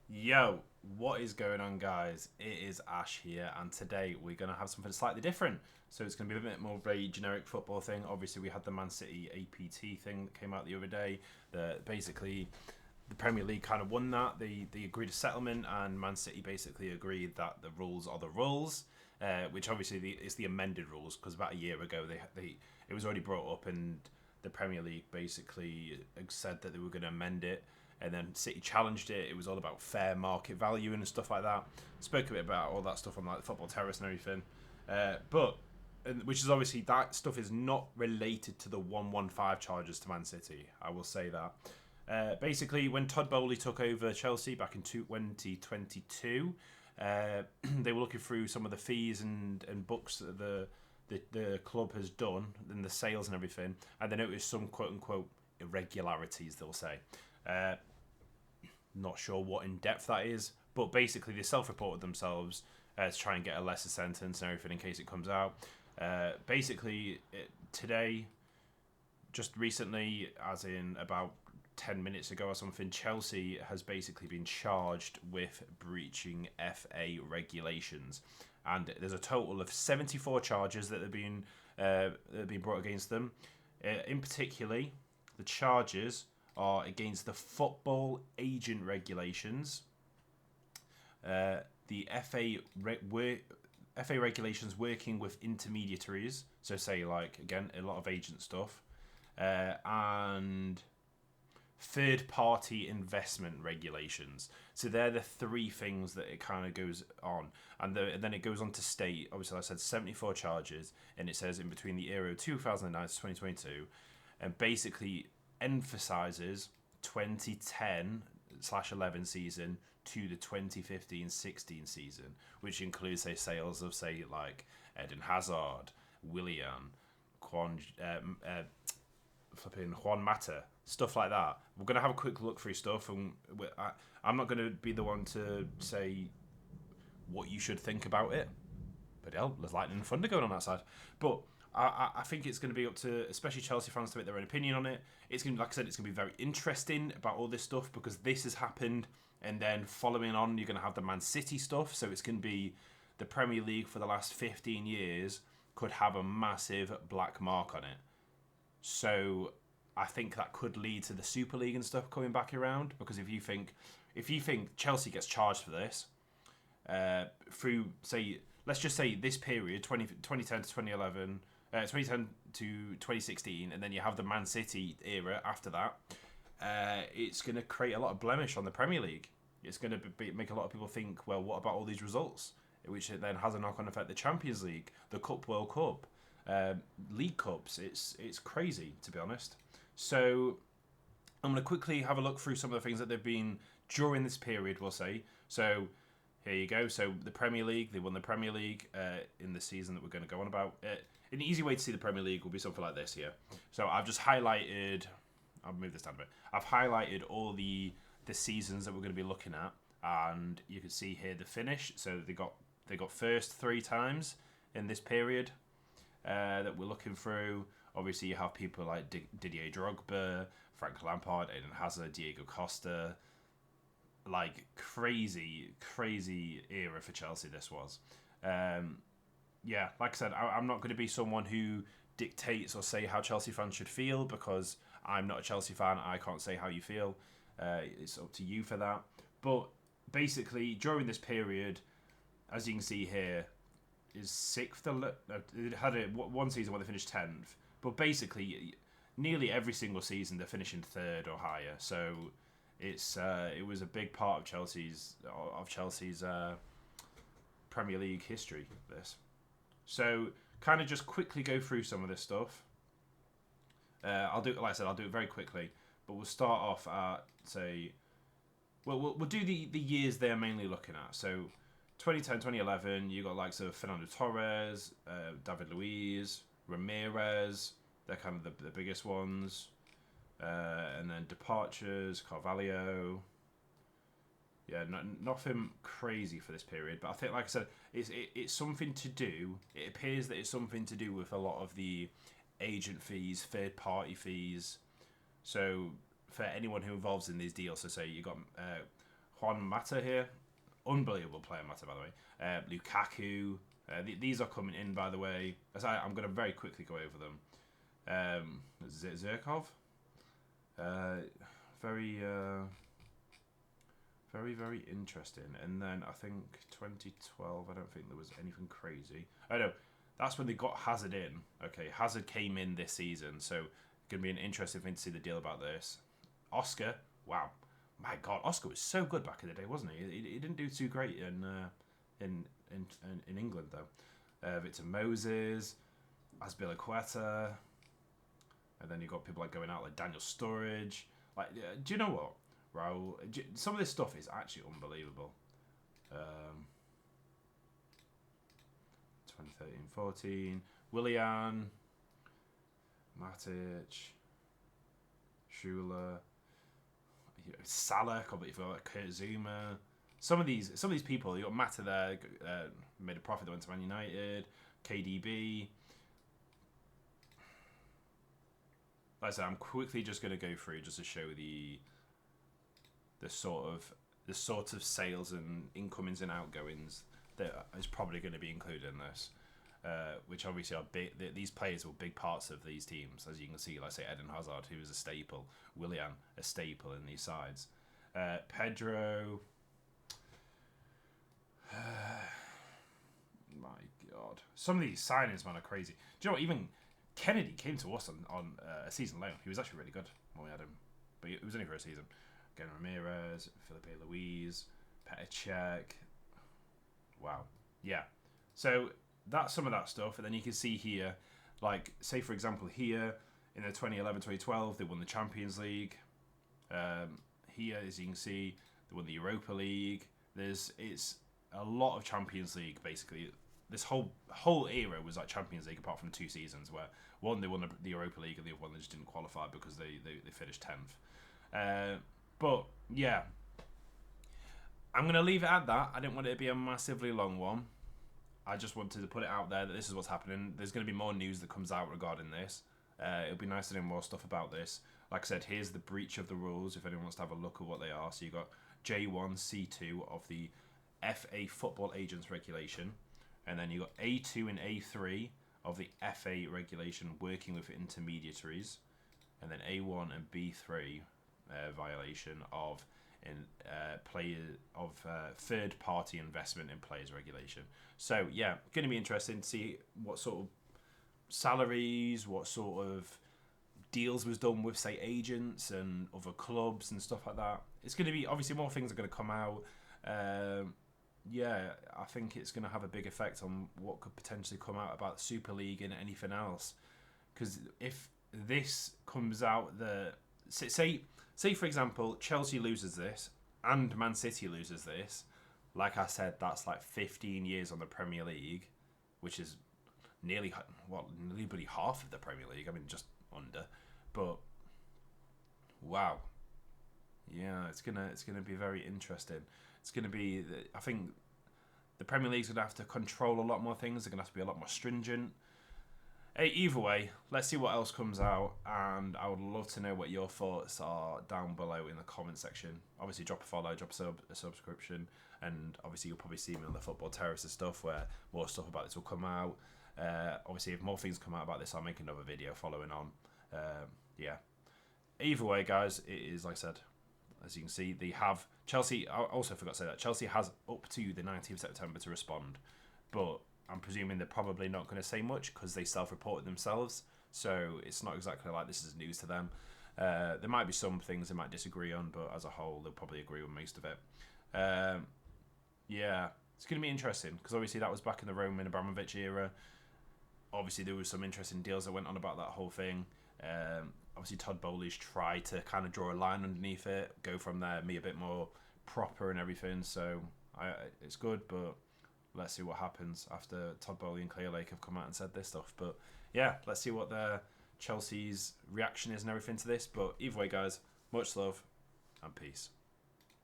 Yo, what is going on, guys? It is Ash here, and today we're going to have something slightly different. So it's going to be a bit more of a generic football thing. Obviously, we had the Man City APT thing that came out the other day. Basically the Premier League kind of won that. They agreed a settlement, and Man City basically agreed that the rules are the rules. Which obviously is the amended rules because about a year ago they it was already brought up and the Premier League basically said that they were going to amend it, and then City challenged it. It was all about fair market value and stuff like that. Spoke a bit about all that stuff on like the Football Terrace and everything, but which is obviously that stuff is not related to the 115 charges to Man City. I will say that. Basically, when Todd Bowley took over Chelsea back in 2022, they were looking through some of the fees and books that the club has done and the sales and everything, and they noticed some quote unquote irregularities. They'll say, uh, not sure what in depth that is, but basically they self-reported themselves to try and get a lesser sentence and everything in case it comes out. Today, just recently, as in about 10 minutes ago or something, Chelsea has basically been charged with breaching FA regulations. And there's a total of 74 charges that have been brought against them. In particular, the charges are against the football agent regulations, the FA regulations working with intermediaries, so say like again a lot of agent stuff, and third party investment regulations. So they're the three things that it kind of goes on. And then it goes on to state, obviously, like I said 74 charges, and it says in between the era of 2009 to 2022, and basically emphasizes 2010/11 season to the 2015/16 season, which includes, say, sales of, say, like Eden Hazard, Willian, Quan, flipping Juan Mata, stuff like that. We're going to have a quick look through stuff, and I'm not going to be the one to say what you should think about it. But hell, there's lightning and thunder going on that side. But I think it's going to be up to, especially Chelsea fans, to make their own opinion on it. It's going to, like I said, it's going to be very interesting about all this stuff because this has happened, and then following on, you're going to have the Man City stuff. So it's going to be the Premier League for the last 15 years could have a massive black mark on it. So I think that could lead to the Super League and stuff coming back around because if you think Chelsea gets charged for this, through, say, let's just say this period 2010 to 2011, 2010 to 2016, and then you have the Man City era after that, it's going to create a lot of blemish on the Premier League. It's going to make a lot of people think, well, what about all these results, which then has a knock-on effect. The Champions League, the Cup, World Cup, League Cups. It's crazy, to be honest. So I'm going to quickly have a look through some of the things that they've been during this period, we'll say. So here you go. So the Premier League, they won the Premier League in the season that we're going to go on about. An easy way to see the Premier League will be something like this here. So I've just highlighted. I'll move this down a bit. I've highlighted all the seasons that we're going to be looking at, and you can see here the finish. So they got first three times in this period that we're looking through. Obviously, you have people like Didier Drogba, Frank Lampard, Eden Hazard, Diego Costa. Like crazy era for Chelsea this was. Yeah, like I said, I'm not going to be someone who dictates or say how Chelsea fans should feel because I'm not a Chelsea fan. I can't say how you feel. It's up to you for that. But basically, during this period, as you can see here, is sixth. It had one season where they finished 10th, but basically, nearly every single season they're finishing third or higher. So it was a big part of Chelsea's Premier League history. This, so kind of just quickly go through some of this stuff. I'll do, like I said, I'll do it very quickly, but we'll start off at, say, we'll do the years they're mainly looking at. So 2010, 2011, you got likes of Fernando Torres, David Luiz, Ramirez. They're kind of the biggest ones. And then departures, Carvalho. Yeah, nothing crazy for this period, but I think, like I said, it's something to do. It appears that it's something to do with a lot of the agent fees, third party fees. So for anyone who involves in these deals, so say you got Juan Mata here. Unbelievable player, Mata, by the way. Lukaku. These are coming in, by the way. I'm going to very quickly go over them. Zirkov. Very, very interesting. And then I think 2012, I don't think there was anything crazy. Oh, no. That's when they got Hazard in. Okay, Hazard came in this season, so going to be an interesting thing to see the deal about this. Oscar, wow. My God, Oscar was so good back in the day, wasn't he? He didn't do too great in England, though. Victor Moses, Azpilicueta, and then you got people like going out like Daniel Sturridge. Like, do you know what, Raul? Some of this stuff is actually unbelievable. 2013-14, Willian, Matic, Schuler, Salah, completely forgot like Kurt Zuma. Some of these people, you got Mata there, made a profit that went to Man United, KDB. Like I said, I'm quickly just going to go through just to show the sort of sales and incomings and outgoings that is probably going to be included in this, which obviously are big. These players were big parts of these teams, as you can see. Like say Eden Hazard, who was a staple, Willian, a staple in these sides, Pedro. My God, some of these signings, man, are crazy. Do you know what? Even Kennedy came to us on a season loan. He was actually really good when we had him, but it was only for a season. Again, Ramirez, Felipe Luis, Petr Cech. Wow. Yeah. So that's some of that stuff. And then you can see here, like, say, for example, here in the 2011-2012, they won the Champions League. Here, as you can see, they won the Europa League. It's a lot of Champions League, basically. This whole era was like Champions League, apart from 2 seasons, where one, they won the Europa League, and the other one, they just didn't qualify because they finished 10th. But, yeah. I'm going to leave it at that. I didn't want it to be a massively long one. I just wanted to put it out there that this is what's happening. There's going to be more news that comes out regarding this. It'll be nice to know more stuff about this. Like I said, here's the breach of the rules if anyone wants to have a look at what they are. So you've got J1, C2 of the FA Football Agents Regulation. And then you've got A2 and A3 of the FA Regulation working with intermediaries. And then A1 and B3 violation of third-party investment in players regulation. So yeah, going to be interesting to see what sort of salaries, what sort of deals was done with, say, agents and other clubs and stuff like that. It's going to be, obviously, more things are going to come out. Yeah, I think it's going to have a big effect on what could potentially come out about the Super League and anything else. Because if this comes out, say for example, Chelsea loses this and Man City loses this, like I said, that's like 15 years on the Premier League, which is nearly half of the Premier League. I mean, just under. But wow, yeah, it's gonna be very interesting. It's gonna be, I think, the Premier League's gonna have to control a lot more things. They're gonna have to be a lot more stringent. Hey, either way, let's see what else comes out, and I would love to know what your thoughts are down below in the comment section. Obviously, drop a follow, drop a subscription, and obviously you'll probably see me on the Football Terrace and stuff, where more stuff about this will come out. Obviously, if more things come out about this, I'll make another video following on. Yeah. Either way, guys, it is, like I said, as you can see, they have Chelsea. I also forgot to say that Chelsea has up to the 19th of September to respond, but I'm presuming they're probably not going to say much because they self-reported themselves, so it's not exactly like this is news to them. There might be some things they might disagree on, but as a whole, they'll probably agree with most of it. Yeah, it's going to be interesting because obviously that was back in the Roman Abramovich era. Obviously, there was some interesting deals that went on about that whole thing. Obviously, Todd Bowley's tried to kind of draw a line underneath it, go from there, be a bit more proper and everything. So it's good, but let's see what happens after Todd Bowley and Clear Lake have come out and said this stuff. But yeah, let's see what Chelsea's reaction is and everything to this. But either way, guys, much love and peace.